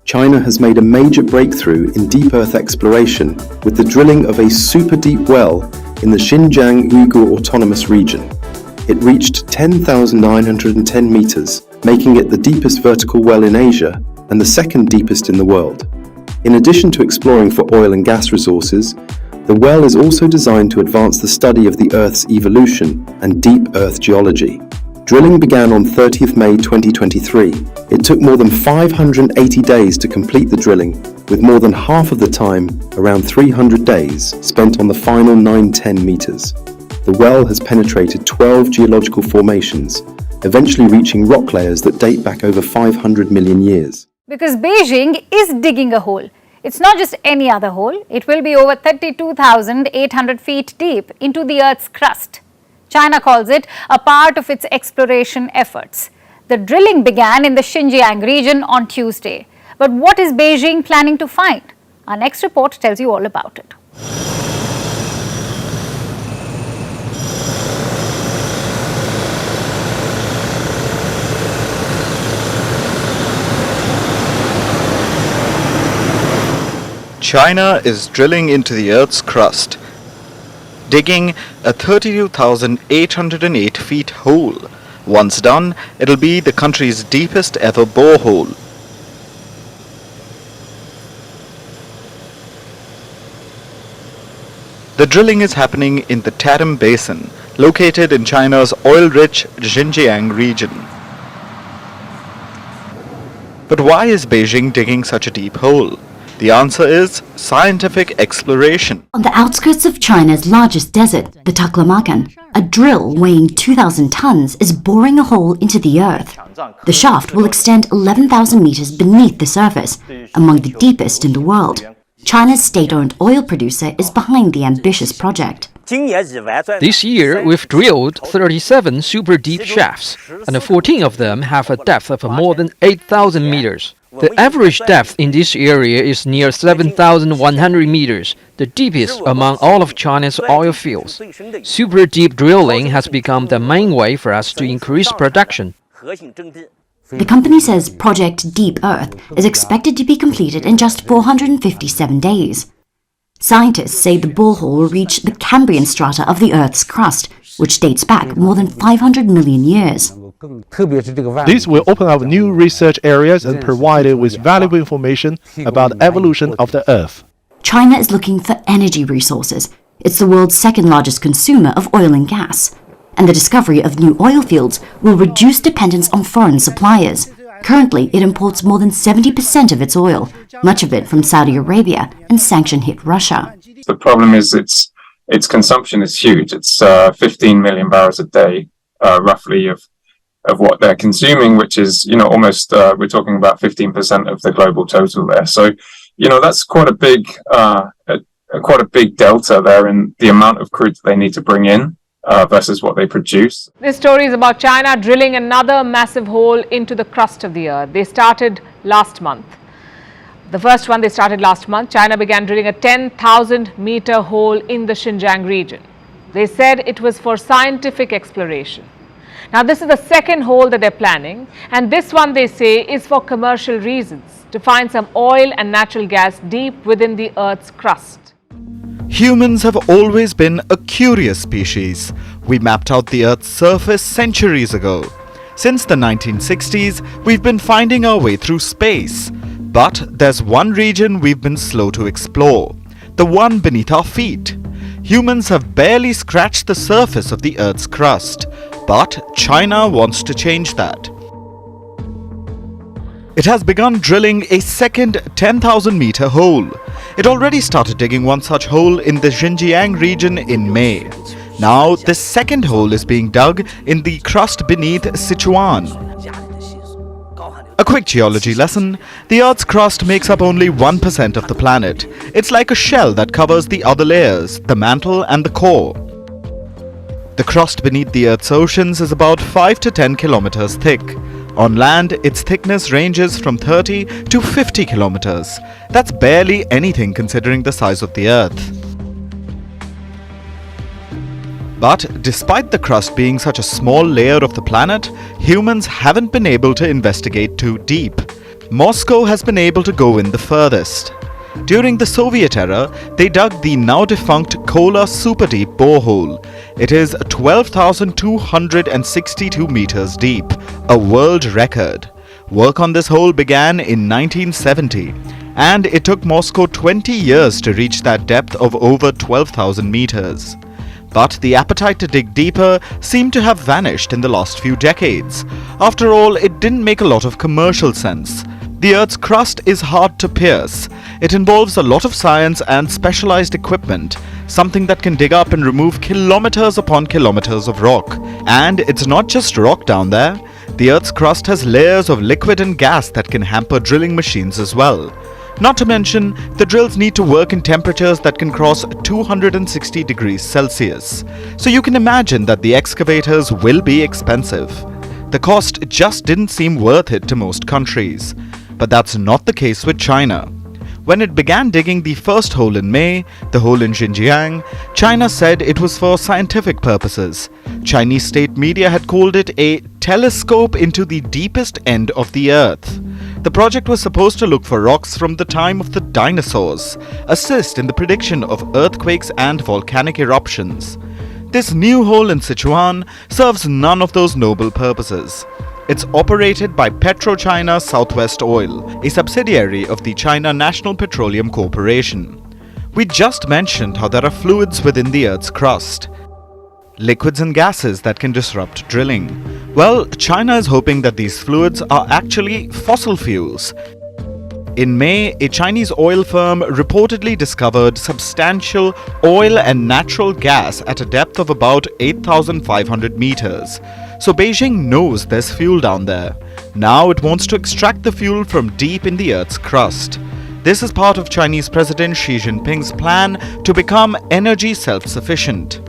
China has made a major breakthrough in deep Earth exploration with the drilling of a super deep well in the Xinjiang Uyghur Autonomous Region. It reached 10,910 meters, making it the deepest vertical well in Asia and the second deepest in the world. In addition to exploring for oil and gas resources, the well is also designed to advance the study of the Earth's evolution and deep Earth geology. Drilling began on 30th May 2023. It took more than 580 days to complete the drilling, with more than half of the time, around 300 days, spent on the final 910 meters. The well has penetrated 12 geological formations, eventually reaching rock layers that date back over 500 million years. Because Beijing is digging a hole. It's not just any other hole. It will be over 32,800 feet deep into the Earth's crust. China calls it a part of its exploration efforts. The drilling began in the Xinjiang region on Tuesday. But what is Beijing planning to find? Our next report tells you all about it. China is drilling into the Earth's crust, digging a 32,808 feet hole. Once done, it'll be the country's deepest ever borehole. The drilling is happening in the Tarim Basin, located in China's oil-rich Xinjiang region. But why is Beijing digging such a deep hole? The answer is scientific exploration. On the outskirts of China's largest desert, the Taklamakan, a drill weighing 2,000 tons is boring a hole into the earth. The shaft will extend 11,000 meters beneath the surface, among the deepest in the world. China's state-owned oil producer is behind the ambitious project. This year, we've drilled 37 super deep shafts, and 14 of them have a depth of more than 8,000 meters. The average depth in this area is near 7,100 meters, the deepest among all of China's oil fields. Super deep drilling has become the main way for us to increase production. The company says Project Deep Earth is expected to be completed in just 457 days. Scientists say the borehole will reach the Cambrian strata of the Earth's crust, which dates back more than 500 million years. This will open up new research areas and provide it with valuable information about the evolution of the Earth. China is looking for energy resources. It's the world's second largest consumer of oil and gas. And the discovery of new oil fields will reduce dependence on foreign suppliers. Currently, it imports more than 70% of its oil, much of it from Saudi Arabia and sanction-hit Russia. The problem is its consumption is huge. It's 15 million barrels a day, roughly, of what they're consuming, which is, almost, we're talking about 15% of the global total there. So, that's quite a big delta there in the amount of crude that they need to bring in versus what they produce. This story is about China drilling another massive hole into the crust of the Earth. They started last month. The first one they started last month. China began drilling a 10,000-meter hole in the Xinjiang region. They said it was for scientific exploration. Now, this is the second hole that they're planning, and this one, they say, is for commercial reasons, to find some oil and natural gas deep within the Earth's crust. Humans have always been a curious species. We mapped out the Earth's surface centuries ago. Since the 1960s, we've been finding our way through space. But there's one region we've been slow to explore, the one beneath our feet. Humans have barely scratched the surface of the Earth's crust. But China wants to change that. It has begun drilling a second 10,000-meter hole. It already started digging one such hole in the Xinjiang region in May. Now, this second hole is being dug in the crust beneath Sichuan. A quick geology lesson: the Earth's crust makes up only 1% of the planet. It's like a shell that covers the other layers, the mantle and the core. The crust beneath the Earth's oceans is about 5 to 10 kilometers thick. On land, its thickness ranges from 30 to 50 kilometers. That's barely anything considering the size of the Earth. But despite the crust being such a small layer of the planet, humans haven't been able to investigate too deep. Moscow has been able to go in the furthest. During the Soviet era, they dug the now defunct Kola Super Deep borehole. It is 12,262 meters deep, a world record. Work on this hole began in 1970, and it took Moscow 20 years to reach that depth of over 12,000 meters. But the appetite to dig deeper seemed to have vanished in the last few decades. After all, it didn't make a lot of commercial sense. The Earth's crust is hard to pierce. It involves a lot of science and specialized equipment, something that can dig up and remove kilometers upon kilometers of rock. And it's not just rock down there. The Earth's crust has layers of liquid and gas that can hamper drilling machines as well. Not to mention, the drills need to work in temperatures that can cross 260 degrees Celsius. So you can imagine that the excavators will be expensive. The cost just didn't seem worth it to most countries. But that's not the case with China. When it began digging the first hole in May, the hole in Xinjiang, China said it was for scientific purposes. Chinese state media had called it a telescope into the deepest end of the Earth. The project was supposed to look for rocks from the time of the dinosaurs, assist in the prediction of earthquakes and volcanic eruptions. This new hole in Sichuan serves none of those noble purposes. It's operated by PetroChina Southwest Oil, a subsidiary of the China National Petroleum Corporation. We just mentioned how there are fluids within the Earth's crust. Liquids and gases that can disrupt drilling. Well, China is hoping that these fluids are actually fossil fuels. In May, a Chinese oil firm reportedly discovered substantial oil and natural gas at a depth of about 8,500 meters. So Beijing knows there's fuel down there. Now it wants to extract the fuel from deep in the Earth's crust. This is part of Chinese President Xi Jinping's plan to become energy self-sufficient.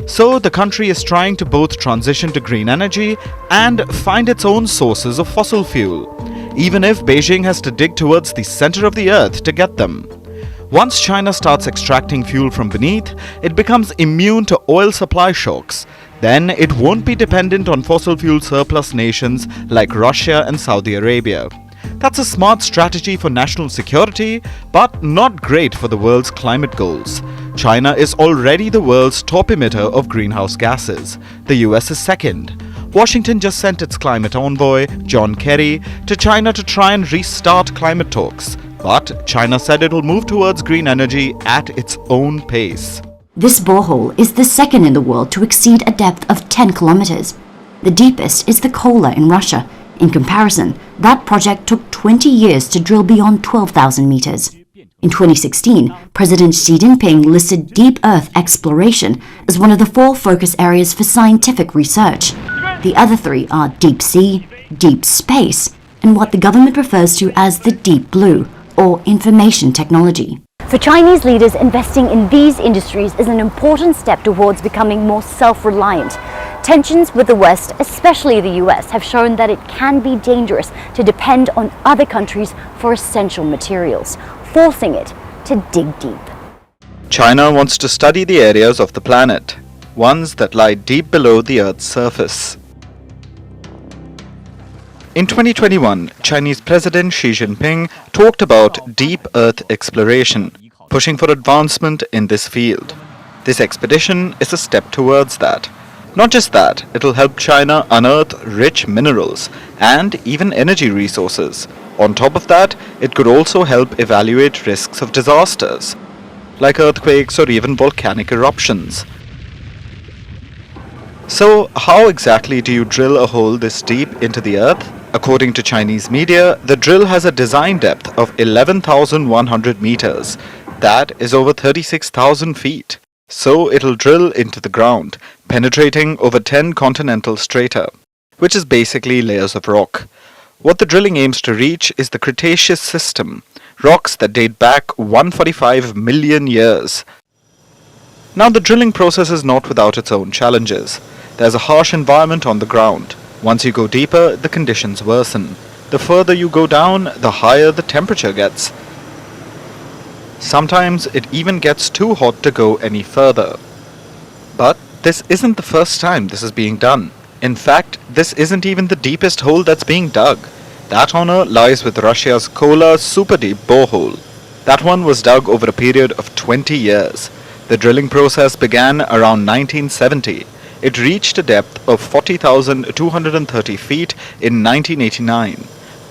So the country is trying to both transition to green energy and find its own sources of fossil fuel, even if Beijing has to dig towards the center of the Earth to get them. Once China starts extracting fuel from beneath, it becomes immune to oil supply shocks. Then it won't be dependent on fossil fuel surplus nations like Russia and Saudi Arabia. That's a smart strategy for national security, but not great for the world's climate goals. China is already the world's top emitter of greenhouse gases. The US is second. Washington just sent its climate envoy, John Kerry, to China to try and restart climate talks. But China said it will move towards green energy at its own pace. This borehole is the second in the world to exceed a depth of 10 kilometers. The deepest is the Kola in Russia. In comparison, that project took 20 years to drill beyond 12,000 meters. In 2016, President Xi Jinping listed deep Earth exploration as one of the 4 focus areas for scientific research. The other 3 are deep sea, deep space, and what the government refers to as the deep blue, or information technology. For Chinese leaders, investing in these industries is an important step towards becoming more self-reliant. Tensions with the West, especially the US, have shown that it can be dangerous to depend on other countries for essential materials, forcing it to dig deep. China wants to study the areas of the planet, ones that lie deep below the Earth's surface. In 2021, Chinese President Xi Jinping talked about deep Earth exploration, pushing for advancement in this field. This expedition is a step towards that. Not just that, it'll help China unearth rich minerals and even energy resources. On top of that, it could also help evaluate risks of disasters, like earthquakes or even volcanic eruptions. So, how exactly do you drill a hole this deep into the Earth? According to Chinese media, the drill has a design depth of 11,100 meters. That is over 36,000 feet. So it'll drill into the ground, penetrating over 10 continental strata, which is basically layers of rock. What the drilling aims to reach is the Cretaceous system, rocks that date back 145 million years. Now the drilling process is not without its own challenges. There's a harsh environment on the ground. Once you go deeper, the conditions worsen. The further you go down, the higher the temperature gets. Sometimes it even gets too hot to go any further. But this isn't the first time this is being done. In fact, this isn't even the deepest hole that's being dug. That honor lies with Russia's Kola Super Deep Borehole. That one was dug over a period of 20 years. The drilling process began around 1970. It reached a depth of 40,230 feet in 1989.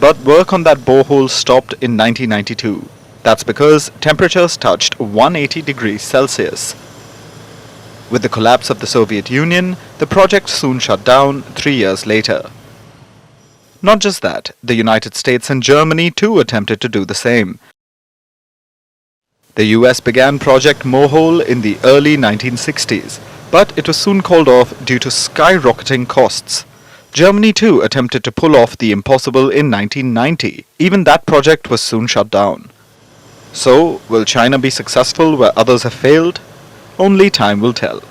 But work on that borehole stopped in 1992. That's because temperatures touched 180 degrees Celsius. With the collapse of the Soviet Union, the project soon shut down 3 years later. Not just that, the United States and Germany too attempted to do the same. The US began Project Mohole in the early 1960s, but it was soon called off due to skyrocketing costs. Germany too attempted to pull off the impossible in 1990. Even that project was soon shut down. So, will China be successful where others have failed? Only time will tell.